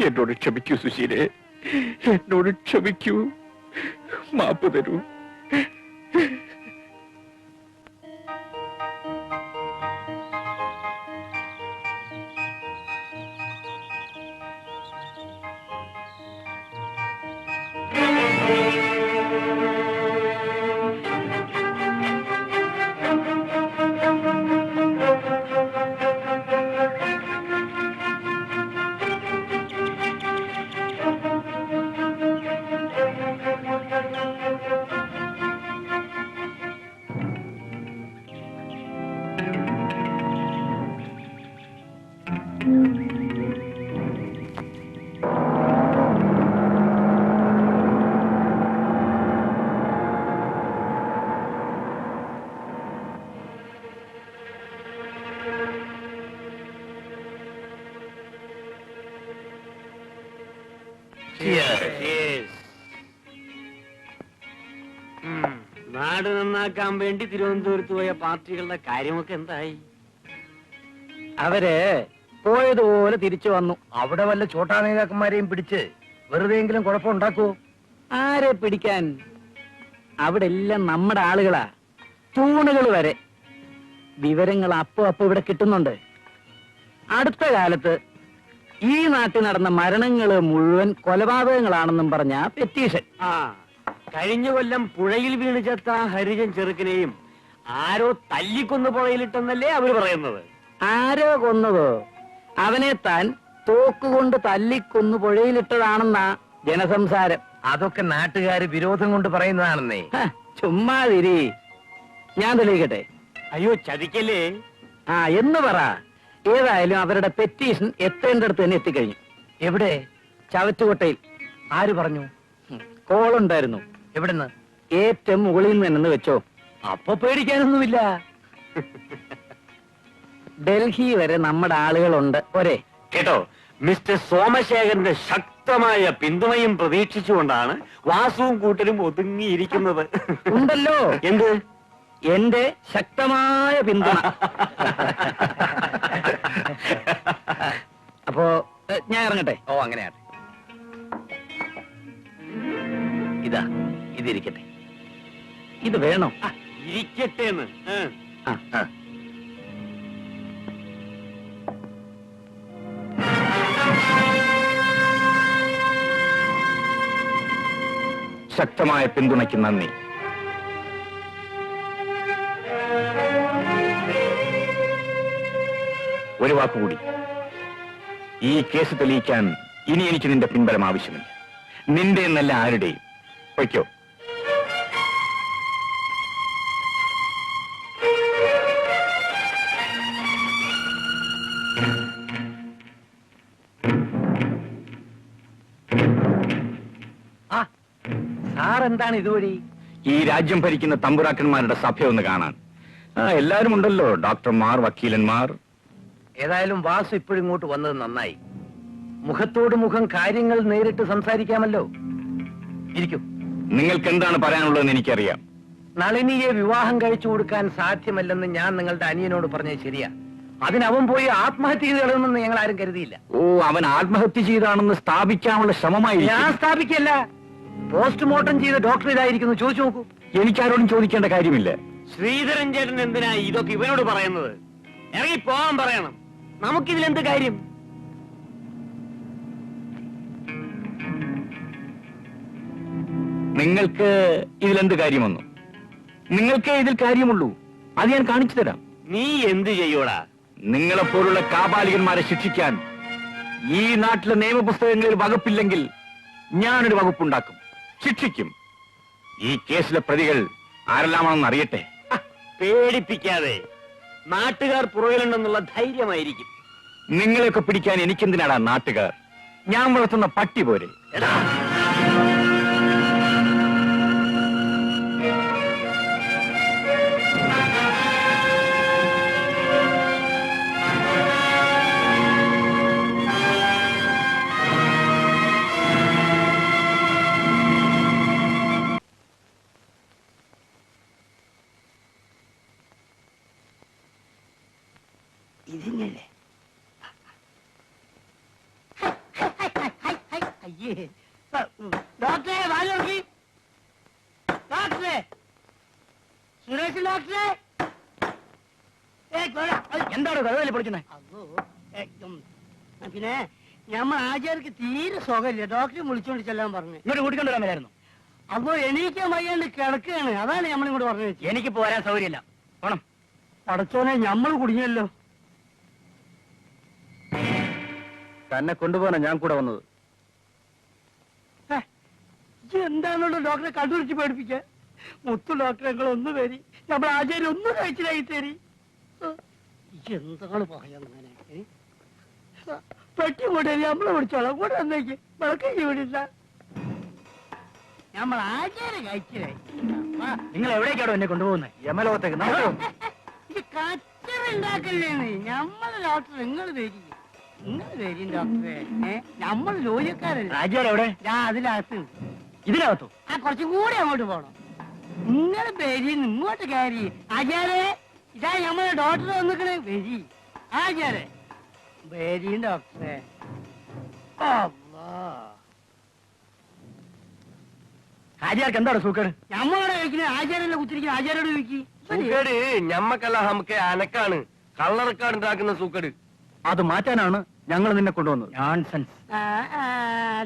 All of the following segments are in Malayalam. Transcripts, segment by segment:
എന്നോട് ക്ഷമിക്കൂ സുശീലേ, എന്നോട് ക്ഷമിക്കൂ, മാപ്പ് തരൂ. നാട് നന്നാക്കാൻ വേണ്ടി തിരുവനന്തപുരത്ത് പോയ പാർട്ടികളുടെ കാര്യമൊക്കെ എന്തായി? അവര് പോയതുപോലെ തിരിച്ചു വന്നു. അവിടെ വല്ല ചോട്ടാ നേതാക്കന്മാരെയും പിടിച്ച് വെറുതെയെങ്കിലും കുഴപ്പമുണ്ടാക്കൂ. ആരെ പിടിക്കാൻ? അവിടെ എല്ലാം നമ്മുടെ ആളുകളാ, തൂണുകൾ വരെ. വിവരങ്ങൾ അപ്പോ ഇവിടെ കിട്ടുന്നുണ്ട്. അടുത്ത കാലത്ത് ഈ നാട്ടിൽ നടന്ന മരണങ്ങള് മുഴുവൻ കൊലപാതകങ്ങളാണെന്നും പറഞ്ഞ പെറ്റീഷൻ. കഴിഞ്ഞ കൊല്ലം പുഴയിൽ വീണ് ചത്ത ഹരിജൻ ചെറുക്കനെയും ആരോ തല്ലിക്കൊന്ന് പുഴയിലിട്ടെന്നല്ലേ അവര് പറയുന്നത്? ആരോ കൊന്നതോ? അവനെ താൻ തോക്കുകൊണ്ട് തല്ലിക്കൊന്നു പുഴയിലിട്ടതാണെന്നാ ജനസംസാരം. അതൊക്കെ നാട്ടുകാര് വിരോധം കൊണ്ട് പറയുന്നതാണെന്നേ. ചുമ്മാതിരി, ഞാൻ തെളിയിക്കട്ടെ. അയ്യോ ചതിക്കല്ലേ. എന്ന് പറ. ഏതായാലും അവരുടെ പെറ്റീഷൻ എത്തേണ്ടടുത്ത് തന്നെ എത്തിക്കഴിഞ്ഞു. എവിടെ? ചവറ്റുകൊട്ടയിൽ. ആര് പറഞ്ഞു? കോളുണ്ടായിരുന്നു. എവിടുന്ന്? ഏറ്റവും മുകളിൽ നിന്ന് തന്നെ വെച്ചോ. അപ്പൊ പേടിക്കാനൊന്നുമില്ല. ഡൽഹി വരെ നമ്മുടെ ആളുകളുണ്ട്. ഒരേ കേട്ടോ, മിസ്റ്റർ സോമശേഖരന്റെ ശക്തമായ പിന്തുണയും പ്രതീക്ഷിച്ചുകൊണ്ടാണ് വാസുവും കൂട്ടരും ഒതുങ്ങിയിരിക്കുന്നത്. ഉണ്ടല്ലോ. എന്ത്? എന്റെ ശക്തമായ പിന്തുണ. അപ്പോ ഞാൻ ഇറങ്ങട്ടെ. ഓ അങ്ങനെയാണ്. ഇതാ, ഇതിരിക്കട്ടെ. ഇത് വേണോ? ഇരിക്കട്ടെ എന്ന്. ശക്തമായ പിന്തുണയ്ക്ക് നന്ദി. ഒരു വാക്കുകൂടി, ഈ കേസ് തെളിയിക്കാൻ ഇനി എനിക്ക് നിന്റെ പിൻബലം ആവശ്യമില്ല. നിന്റെ എന്നല്ല ആരുടെയും. വയ്ക്കോ. സാറെന്താണ് ഇതുവഴി? ഈ രാജ്യം ഭരിക്കുന്ന തമ്പുരാക്കന്മാരുടെ സഭയൊന്ന് കാണാൻ. എല്ലാരും ഉണ്ടല്ലോ, ഡോക്ടർമാർ, വക്കീലന്മാർ. ഏതായാലും വാസു ഇപ്പോഴും ഇങ്ങോട്ട് വന്നത് നന്നായി. മുഖത്തോട് മുഖം കാര്യങ്ങൾ നേരിട്ട് സംസാരിക്കാമല്ലോ. ഇരിക്കൂ. നിങ്ങൾക്ക് എന്താണ് പറയാനുള്ളതെന്ന് എനിക്കറിയാം. നളിനിയെ വിവാഹം കഴിച്ചു കൊടുക്കാൻ സാധ്യമല്ലെന്ന് ഞാൻ നിങ്ങളുടെ അനിയനോട് പറഞ്ഞത് ശരിയാ. അതിനവൻ പോയി ആത്മഹത്യ ചെയ്ത് കളയുമെന്ന് ഞങ്ങൾ ആരും കരുതിയില്ല. അവൻ ആത്മഹത്യ ചെയ്താണെന്ന് സ്ഥാപിക്കാനുള്ള ശ്രമമായി. ഞാൻ സ്ഥാപിക്കല്ല. പോസ്റ്റ്മോർട്ടം ചെയ്ത ഡോക്ടർ ഇതായിരിക്കുന്നു. ചോദിച്ചു നോക്കൂ. എനിക്കാരോടും ചോദിക്കേണ്ട കാര്യമില്ല. ശ്രീധരൻ ചേട്ടൻ എന്തിനാ ഇതൊക്കെ ഇവനോട് പറയുന്നത്? ഇറങ്ങി പോകാൻ പറയണം. നമുക്കിതിലെന്ത് കാര്യം? നിങ്ങൾക്ക് ഇതിലെന്ത് കാര്യമൊന്നും? നിങ്ങൾക്ക് ഇതിൽ കാര്യമുള്ളൂ. അത് ഞാൻ കാണിച്ചു തരാം. നീ എന്ത് ചെയ്യൂടാ? നിങ്ങളെപ്പോലുള്ള കാപാലികന്മാരെ ശിക്ഷിക്കാൻ ഈ നാട്ടിലെ നിയമപുസ്തകങ്ങളിൽ വകുപ്പില്ലെങ്കിൽ ഞാനൊരു വകുപ്പുണ്ടാക്കും, ശിക്ഷിക്കും. ഈ കേസിലെ പ്രതികൾ ആരെല്ലാമാണെന്ന് അറിയട്ടെ. പേടിപ്പിക്കാതെ. നാട്ടുകാർ പുറകിലുണ്ടെന്നുള്ള ധൈര്യമായിരിക്കും. നിങ്ങളെയൊക്കെ പിടിക്കാൻ എനിക്കെന്തിനാടാ നാട്ടുകാർ? ഞാൻ വളർത്തുന്ന പട്ടി പോരെ. ഇതിങ്ങനെ അയ്യേ ഡോക്ടറെ വാ നോക്കി ഡോക്ടറെ സുരേഷ് ഡോക്ടറെ എന്താണ് കഥകളി പൊളിക്കുന്നത്? പിന്നെ ഞമ്മ ആചാര്യക്ക് തീരെ സുഖമില്ല, ഡോക്ടറെ വിളിച്ചോണ്ട് ചെല്ലാൻ പറഞ്ഞു. ഇങ്ങോട്ട് കൂട്ടിക്കൊണ്ടു വരാമായിരുന്നു. അപ്പൊ എണീക്കാൻ വയ്യാണ്ട് കിടക്കുകയാണ്, അതാണ് നമ്മളിങ്ങോട്ട് പറഞ്ഞത്. എനിക്ക് പോരാൻ സൗകര്യമില്ല, പോണം. പടച്ചോനെ ഞമ്മൾ കുടുങ്ങിയല്ലോ. തന്നെ കൊണ്ടുപോകാനാ ഞാൻ കൂടെ വന്നത്. എന്താണല്ലോ ഡോക്ടറെ കണ്ടുപിടിച്ച് പേടിപ്പിക്ക. മുത്തു ഡോക്ടറെ ഞങ്ങൾ ഒന്ന് വരി, നമ്മൾ ആചാര്യം ഒന്നും കഴിച്ചിലായി തരി. എന്താണ് പറയാങ്ങനെ? പെട്ടി കൂടെ നമ്മളെ വിളിച്ചോളാം, കൂടെ വന്നേക്ക്. വിളക്കേക്ക് വിടില്ല, നമ്മൾ ആചാരം കഴിച്ചിലായി. നിങ്ങൾ എവിടേക്കാണോ എന്നെ കൊണ്ടുപോകുന്നത്? യമലോകത്തേക്ക്. ഇത് കച്ചറുണ്ടാക്കല്ലേന്ന്. നമ്മളെ ഡോക്ടർ നിങ്ങൾ വരി, നിങ്ങൾ വരും ഡോക്ടറെ. നമ്മൾ ജോലിക്കാരല്ലേ. ആചാരം എവിടെ? അതിനകത്ത്. ഇതിനകത്തോ? കുറച്ചും കൂടി അങ്ങോട്ട് പോണം. നിങ്ങൾ വരി, ഇങ്ങോട്ട് കയറി. ആചാരേ, ഇതാ നമ്മളെ ഡോക്ടർ വന്നിക്കണേ. വരി ആചാരേ, വരി ഡോക്ടറെ. ആചാർക്ക് എന്താണ് സൂക്കേട്? നമ്മളോട് ചോദിക്കുന്നത് ആചാര്യല്ലേ കുത്തിരിക്കുന്നത്, ആചാരോട് ചോദിക്കി. സൂക്കേട് ഞമ്മക്കല്ല, നമുക്ക് അനക്കാണ്, കള്ളറക്കാട് ഉണ്ടാക്കുന്ന സൂക്കേട്. അത് മാറ്റാനാണ് ഞങ്ങൾ നിന്നെ കൊണ്ടുവന്നത്. നോൺസെൻസ്.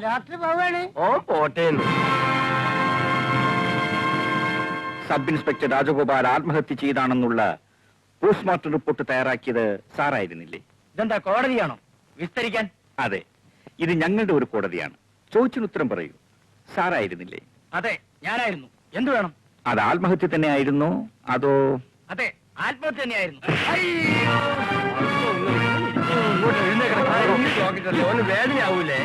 ഡോക്ടർ പോവാണ്. ഓ പോട്ടേന്ന്. സബ് ഇൻസ്പെക്ടർ രാജഗോപാൽ ആത്മഹത്യ ചെയ്താണെന്നുള്ള പോസ്റ്റ്മോർട്ടം റിപ്പോർട്ട് തയ്യാറാക്കിയത് സാറായിരുന്നില്ലേ? ഇതെന്താ കോടതിയാണോ വിസ്തരിക്കാൻ? അതെ, ഇത് ഞങ്ങളുടെ ഒരു കോടതിയാണ്. ചോദിച്ചിന് ഉത്തരം പറയൂ. സാറായിരുന്നില്ലേ? അതെ, ഞാനായിരുന്നു. എന്തു വേണം? അത് ആത്മഹത്യ തന്നെ ആയിരുന്നോ അതോ? അതെ, ആത്മഹത്യ തന്നെയായിരുന്നു. ഓന് വേദനയാവൂലേ?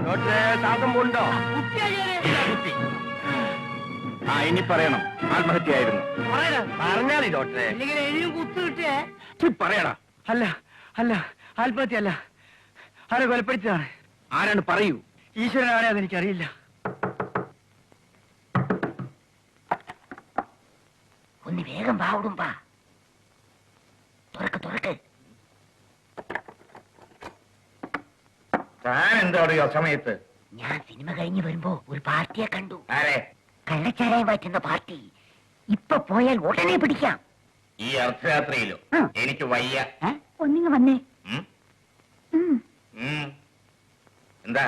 ഡോക്ടറെ ശ്വാസം പോണ്ടോ? ഇനി പറയണം, ആത്മഹത്യ ആയിരുന്നു. പറഞ്ഞാലേ ഡോക്ടറെ. അല്ലെങ്കിൽ എഴുതി കുത്തു കിട്ടേ. പറയടാ. അല്ല അല്ല, ആത്മഹത്യ അല്ല, ആരെ കൊലപ്പെടുത്തിയതാണ്. ആരാണ്? പറയൂ. ഈശ്വരനാണെ അതെനിക്കറിയില്ല. ഒന്ന് വേഗം പാവിടും പാ. തുറക്ക് തുറക്ക്. താൻ എന്താണ് ആ സമയത്ത്? ഞാൻ സിനിമ കഴിഞ്ഞ് വരുമ്പോ ഒരു പാർട്ടിയെ കണ്ടു. ആരെ? കള്ളച്ചാരായം മാറ്റുന്ന പാർട്ടി. ഇപ്പൊ പോയാൽ ഉടനെ പിടിക്കാം. ഈ അർദ്ധരാത്രിയിലോ? എനിക്ക് വയ്യ. ഒന്നിങ്ങ് വന്നേ. എന്താ?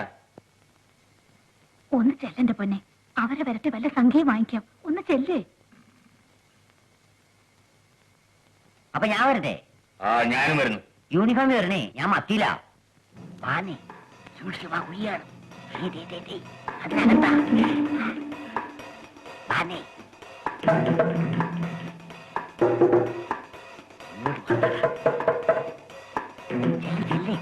ഒന്ന് ചെല്ലന്റെ പൊന്നെ, അവരെ വരട്ടെ, വല്ല സംഖ്യയും വാങ്ങിക്കാം. ഒന്ന് ചെല്ലേ. അപ്പൊ ഞാൻ വരട്ടെ? ഞാനും വരുന്നു. യൂണിഫോം വരണേ, ഞാൻ മത്തിയില്ല. വാനേ സൂക്ഷിച്ചു വാ, കുഴിയാണ്. അതിനകത്താ. വാനേ ചെല്ലേ.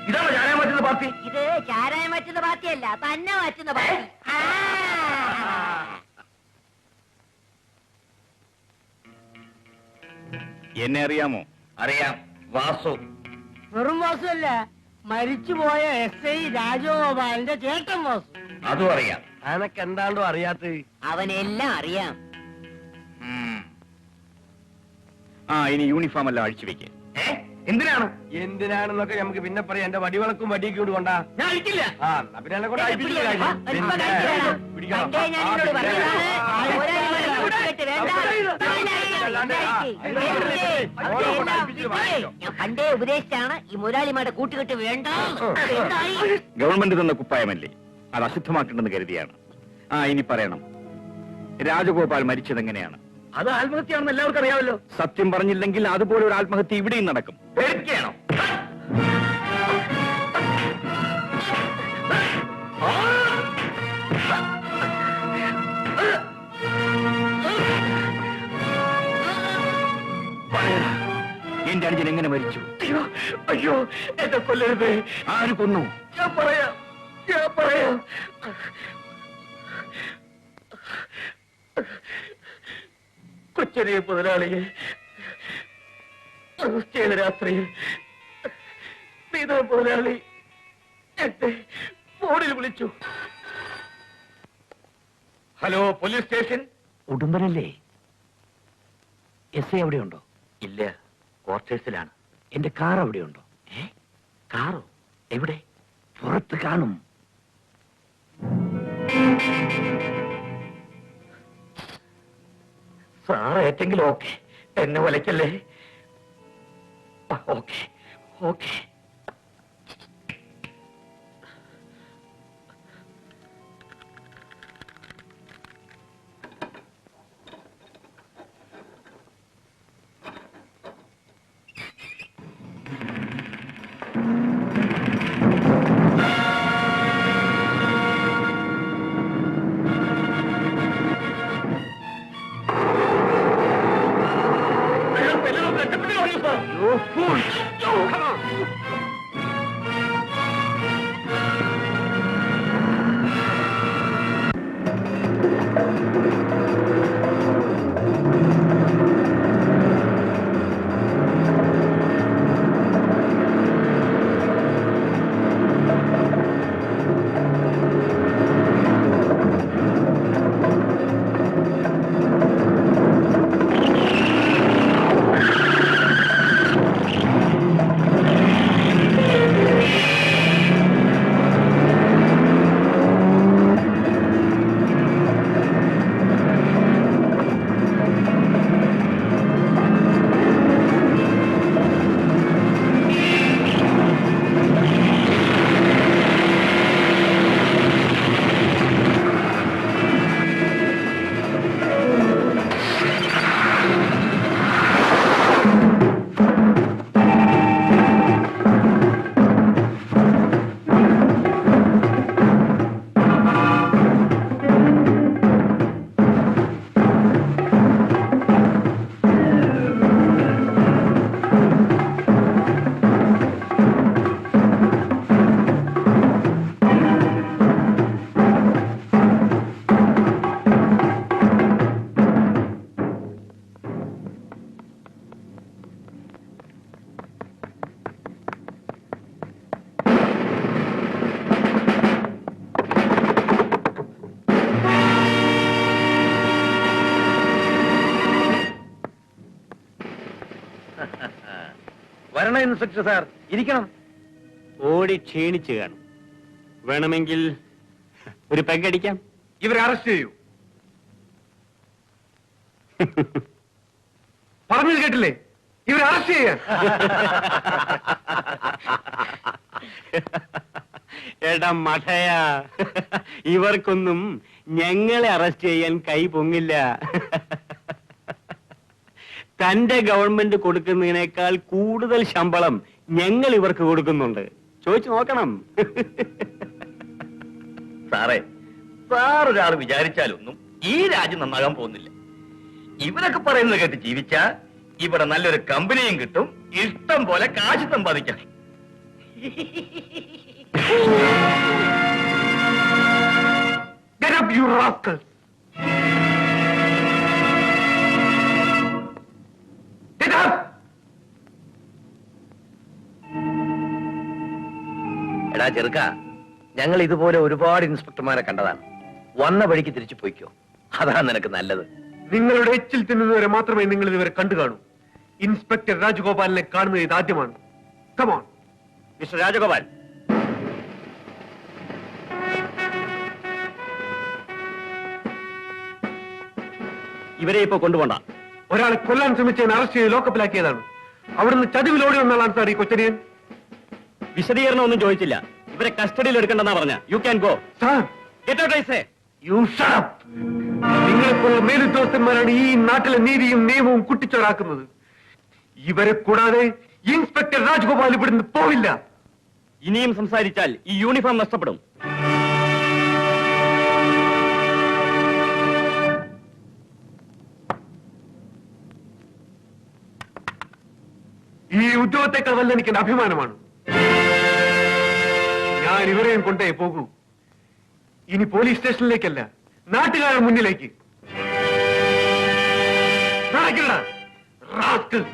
ഇതാണോ ചാരായം മാറ്റുന്ന പാർട്ടി? ഇത് ചാരായം മാറ്റുന്ന പാർട്ടിയല്ല, തന്നെ മാറ്റുന്ന പാർട്ടി. എന്നെ അറിയാമോ? അറിയാം, വാസു. വെറും വാസുവല്ല, മരിച്ചുപോയ SI രാജഗോപാലിന്റെ ചേട്ടൻ വാസു. അതും അറിയാം. അനക്ക് എന്താണ്ടോ അറിയാത്ത? അവനെല്ലാം അറിയാം. ഇനി യൂണിഫോം എല്ലാം അഴിച്ചു വെക്കേ. എന്തിനാണ്? എന്തിനാണെന്നൊക്കെ നമുക്ക് പിന്നെ പറയാം. എന്റെ വടിവളക്കും വടിയൊക്കെ കൊണ്ട് കൊണ്ടാ ഞാൻ അടിക്കില്ല. പിന്നെ എന്നെ കൊണ്ട് അഴിപ്പിച്ചില്ല. ഞാൻ പണ്ടേ ഉപദേശിച്ചാണ് ഈ മുതലാളിമാരുടെ കൂട്ടുകെട്ട് വേണ്ട. ഗവൺമെന്റ് തന്ന കുപ്പായമല്ലേ, അത് അശുദ്ധമാക്കേണ്ടെന്ന് കരുതിയാണ്. ഇനി പറയണം, രാജഗോപാൽ മരിച്ചത് എങ്ങനെയാണ്? അത് ആത്മഹത്യയാണെന്ന് എല്ലാവർക്കും അറിയാമല്ലോ. സത്യം പറഞ്ഞില്ലെങ്കിൽ അതുപോലെ ഒരു ആത്മഹത്യ ഇവിടെയും നടക്കും. പേടിക്കുകയാണോ? എന്റെ അനുജൻ എങ്ങനെ മരിച്ചു? അയ്യോ അയ്യോ, എന്നെ കൊല്ലരുത്. ആര് കൊന്നു? ഞാൻ പറയാം. കൊച്ചനെ മുതലാളിയെ അറസ്റ്റ് ചെയ്ത രാത്രിയിൽ മുതലാളി എന്നെ ഫോണിൽ വിളിച്ചു. Hello, police station. ഉടുമ്പനല്ലേ? എസ് ഐ അവിടെയുണ്ടോ? ഇല്ല, ക്വാർട്ടേഴ്സിലാണ്. എന്റെ കാർ അവിടെയുണ്ടോ? കാറോ? എവിടെ? പുറത്ത് കാണും. സാർ ഏറ്റെങ്കിലും ഓക്കെ, എന്നെ വലയ്ക്കല്ലേ. Okay okay. വരണം ഇൻസ്പെക്ടർ സാർ, ഇരിക്കണം. ഓടി ക്ഷീണിച്ചു കാണും. വേണമെങ്കിൽ ഒരു പെഗടിക്കാം. ഇവരെ അറസ്റ്റ് ചെയ്യൂ. പറഞ്ഞത് കേട്ടില്ലേ? ഇവരെ അറസ്റ്റ് ചെയ്യാൻ. എടാ മഠയാ, ഇവർക്കൊന്നും ഞങ്ങളെ അറസ്റ്റ് ചെയ്യാൻ കൈ പൊങ്ങില്ല. തന്റെ ഗവൺമെന്റ് കൊടുക്കുന്നതിനേക്കാൾ കൂടുതൽ ശമ്പളം ഞങ്ങൾ ഇവർക്ക് കൊടുക്കുന്നുണ്ട്. ചോദിച്ചു നോക്കണം. സാറേ, സാറൊരാൾ വിചാരിച്ചാലൊന്നും ഈ രാജ്യം നന്നാകാൻ പോകുന്നില്ല. ഇവരൊക്കെ പറയുന്നത് കേട്ട് ജീവിച്ചാ ഇവിടെ നല്ലൊരു കമ്പനിയും കിട്ടും, ഇഷ്ടം പോലെ കാശ് സമ്പാദിക്കാം. Get up, you rascals! Get up! എടാ ചെറുക്ക, ഞങ്ങൾ ഇതുപോലെ ഒരുപാട് ഇൻസ്പെക്ടർമാരെ കണ്ടതാണ്. വന്ന വഴിക്ക് തിരിച്ചു പോയിക്കോ, അതാണ് നിനക്ക് നല്ലത്. നിങ്ങളുടെ എച്ചിൽ തിന്നുന്നവരെ മാത്രമേ നിങ്ങൾ ഇതുവരെ കണ്ടു കാണൂ. ഇൻസ്പെക്ടർ രാജഗോപാലിനെ കാണുന്നത് ഇതാദ്യമാണ്. Come on mister Rajagopal. ഇവരെ ഇപ്പോ കൊണ്ടുപോണ്ട. ഒരാളെ കൊല്ലാൻ ശ്രമിച്ചതിന് അറസ്റ്റ് ചെയ്ത് ലോക്കപ്പിലാക്കിയതാണ്. അവിടുന്ന് ചതിവിലോടി വന്നാളാണ് സാർ ഈ കൊച്ചനിയൻ. വിശദീകരണം ഒന്നും ചോദിച്ചില്ല. ഇവരെ കസ്റ്റഡിയിൽ എടുക്കണ്ടെന്നാ പറഞ്ഞ. You can go. Sir, get out I say. You shut up. നിങ്ങളെപ്പോലുള്ള മേലുദ്യോഗസ്ഥന്മാരാണ് ഈ നാട്ടിലെ നീതിയും നിയമവും കുട്ടിച്ചോറാക്കുന്നത്. ഇവരെ കൂടാതെ ഇൻസ്പെക്ടർ രാജഗോപാൽ ഇവിടുന്ന് പോവില്ല. ഇനിയും സംസാരിച്ചാൽ ഈ യൂണിഫോം നഷ്ടപ്പെടും. ഈ ഉദ്യോഗത്തെക്കാൾ വല്ല എനിക്ക് എന്റെ അഭിമാനമാണ്. ഞാൻ ഇവരെയും കൊണ്ടേ പോകൂ. ഇനി പോലീസ് സ്റ്റേഷനിലേക്കല്ല, നാട്ടുകാരുടെ മുന്നിലേക്ക്. നടക്കണ്ട റാസ്കൽ.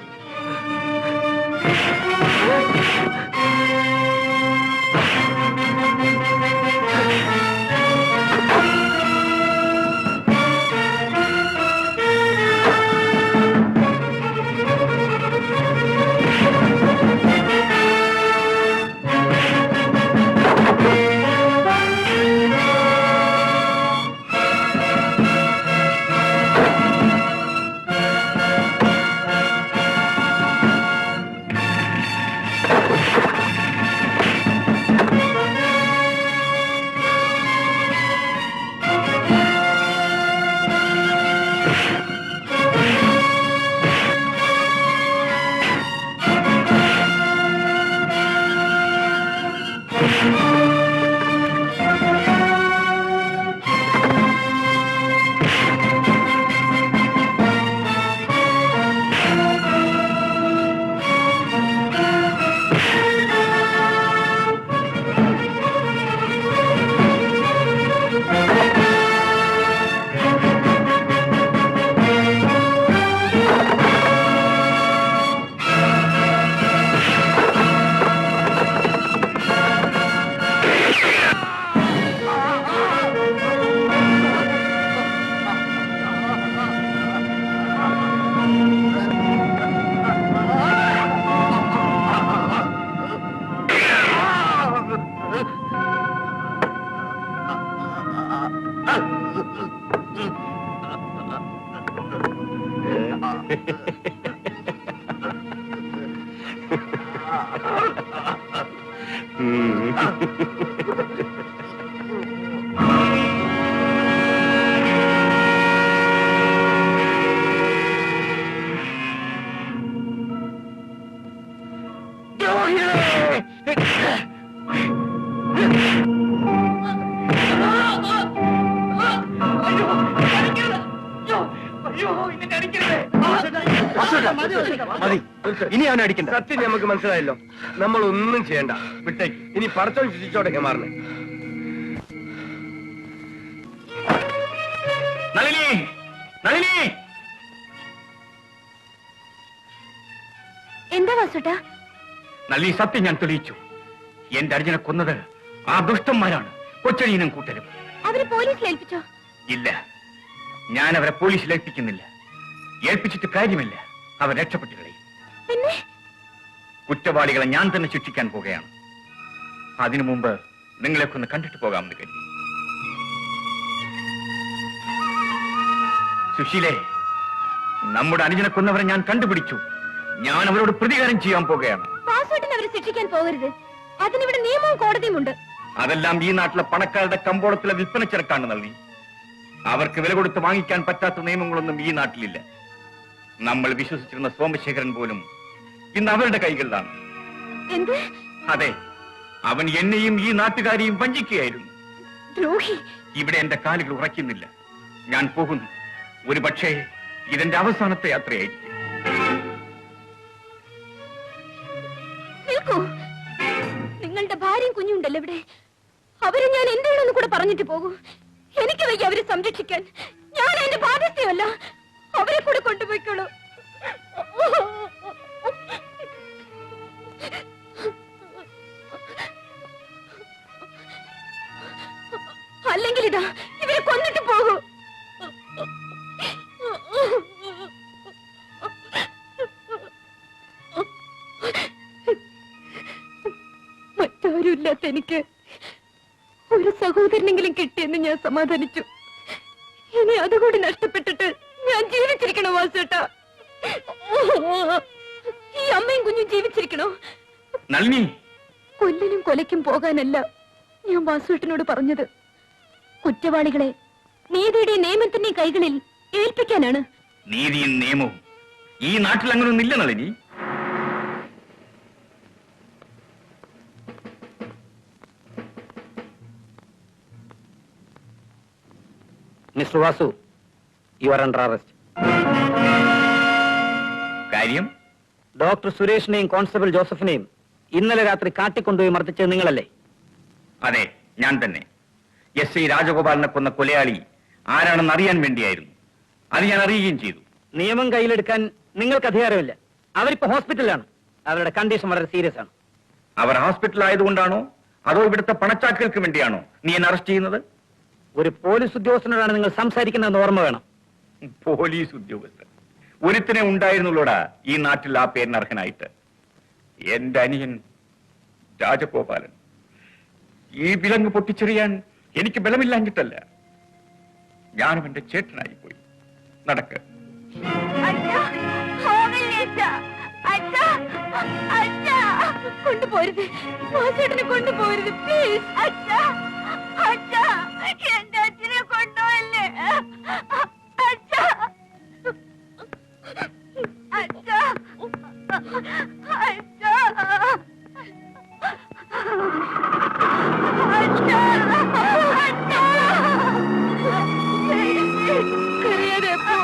മതി, ഇനി അവനെ അടിക്കണ്ട. സത്യം നമുക്ക് മനസ്സിലായല്ലോ. നമ്മൾ ഒന്നും ചെയ്യണ്ട, വിട്ടേക്ക്. ഇനി പടച്ചോൻ ശിക്ഷിച്ചോടെ മാറണേ. നളിനി, നളിനി, എന്താ വാസുട്ടാ? നളിനി, സത്യം ഞാൻ തെളിയിച്ചു. എന്റെ അർജുനെ കൊന്നത് ആ ദുഷ്ടന്മാരാണ്, കൊച്ചനീനും കൂട്ടരും. അവര് പോലീസിൽ ഏൽപ്പിച്ചോ? ഇല്ല, ഞാൻ അവരെ പോലീസിൽ ഏൽപ്പിക്കുന്നില്ല. ഏൽപ്പിച്ചിട്ട് കാര്യമില്ല, അവർ രക്ഷപ്പെട്ടു കളയും. പിന്നെ കുറ്റവാളികളെ ഞാൻ തന്നെ ശിക്ഷിക്കാൻ പോകുകയാണ്. അതിനു മുമ്പ് നിങ്ങളെയൊക്കെ ഒന്ന് കണ്ടിട്ട് പോകാമെന്ന് കരുതി. സുശീലേ, നമ്മുടെ അനുജനെ കൊന്നവരെ ഞാൻ കണ്ടുപിടിച്ചു. ഞാൻ അവരോട് പ്രതികാരം ചെയ്യാൻ പോകുകയാണ്. വാസുട്ടിനെ അവരെ ശിക്ഷിക്കാൻ പോകരുത്. അതിനിവിടെ നിയമവും കോടതിയും ഉണ്ട്. അതെല്ലാം ഈ നാട്ടിലെ പണക്കാരുടെ കമ്പോളത്തിലെ വിൽപ്പന ചരക്കാണ് നൽകി. അവർക്ക് വില കൊടുത്ത് വാങ്ങിക്കാൻ പറ്റാത്ത നിയമങ്ങളൊന്നും ഈ നാട്ടിലില്ല. നമ്മൾ വിശ്വസിച്ചിരുന്ന സോമശേഖരൻ പോലും ഇന്ന് അവരുടെ കൈകളിലാണ്. എന്ത്? അതെ, അവൻ എന്നെയും ഈ നാട്ടുകാരെയും വഞ്ചിക്കുകയായിരുന്നു. ദ്രോഹി. ഇവിടെ എന്റെ കാലുകൾ ഉറയ്ക്കുന്നില്ല. ഞാൻ പോകുന്നു. ഒരു പക്ഷേ ഇതെന്റെ അവസാനത്തെ യാത്രയായിരിക്കും. നിൽക്കൂ. നിങ്ങളുടെ ഭാര്യയും കുഞ്ഞുണ്ടല്ലോ ഇവിടെ. അവരെ ഞാൻ എന്താണെന്ന് കൂടെ പറഞ്ഞിട്ട് പോകൂ. എനിക്ക് വയ്യ അവരെ സംരക്ഷിക്കാൻ. ഞാൻ എന്റെ ബാധ്യതയല്ല. അവരെ കൂടെ കൊണ്ടുപോയിക്കോളൂ. അല്ലെങ്കിൽ ഇതാ ഇവരെ കൊന്നിട്ട് പോകൂ. മറ്റാരുമില്ലാത്ത എനിക്ക് ഒരു സഹോദരനെങ്കിലും കിട്ടിയെന്ന് ഞാൻ സമാധാനിച്ചു. ഇനി അതുകൂടി നഷ്ടപ്പെട്ടിട്ട് ഞാൻ ജീവിച്ചിരിക്കണോ വാസുട്ടാ? ഈ അമ്മയും കുഞ്ഞും ജീവിച്ചിരിക്കണോ? നളിനി, കൊല്ലിനും കൊലയ്ക്കും പോകാനല്ല ഞാൻ വാസുട്ടനോട് പറഞ്ഞത്. കുറ്റവാളികളെ നീതിയുടെയും നിയമത്തിന്റെയും കൈകളിൽ ഏൽപ്പിക്കാനാണ്. നീതിയും നിയമവും ഈ നാട്ടിൽ അങ്ങനൊന്നില്ല Nalini. Mister Vasu, you are under arrest. കാര്യം? ഡോക്ടർ സുരേഷിനെയും കോൺസ്റ്റബിൾ ജോസഫിനെയും ഇന്നലെ രാത്രി കാട്ടിക്കൊണ്ടുപോയി മർദ്ദിച്ചത് നിങ്ങളല്ലേ? അതെ, ഞാൻ തന്നെ. SI രാജഗോപാലിനെ കൊന്ന കൊലയാളി ആരാണെന്ന് അറിയാൻ വേണ്ടിയായിരുന്നു. അത് ഞാൻ അറിയുകയും ചെയ്തു. നിയമം കയ്യിലെടുക്കാൻ നിങ്ങൾക്ക് അധികാരമില്ല. അവരിപ്പോ ഹോസ്പിറ്റലിലാണ്. അവരുടെ കണ്ടീഷൻ വളരെ സീരിയസ് ആണ്. അവർ ഹോസ്പിറ്റൽ ആയതുകൊണ്ടാണോ അതോ ഇവിടുത്തെ പണച്ചാക്കുകൾക്ക് വേണ്ടിയാണോ നീ എന്നെ അറസ്റ്റ് ചെയ്യുന്നത്? ഒരു പോലീസ് ഉദ്യോഗസ്ഥനോടാണ് നിങ്ങൾ സംസാരിക്കുന്നതെന്ന് ഓർമ്മ വേണം. പോലീസ് ഉദ്യോഗസ്ഥൻ ഒരുത്തിനെ ഉണ്ടായിരുന്നുള്ളൂടാ ഈ നാട്ടിൽ ആ പേരിന് അർഹനായിട്ട്. എന്റെ അനിയൻ രാജഗോപാലൻ. ഈ വിലങ്ങ് പൊട്ടിച്ചെറിയാൻ എനിക്ക് ബലമില്ലാഞ്ഞിട്ടല്ല, ഞാനും എന്റെ ചേട്ടനായി പോയി. നടക്ക്. കൊണ്ടുപോരുത്, വാസുട്ടനെ കൊണ്ടുപോരുത് പ്ലീസ്. അച്ഛാ, അച്ഛാ, എന്റെ അച്ഛനെ കൊണ്ടുപോയല്ലേ. അച്ഛാ, അച്ഛാ, അച്ഛാ, അച്ഛാ, അച്ഛാ. കരയാതെ പോ.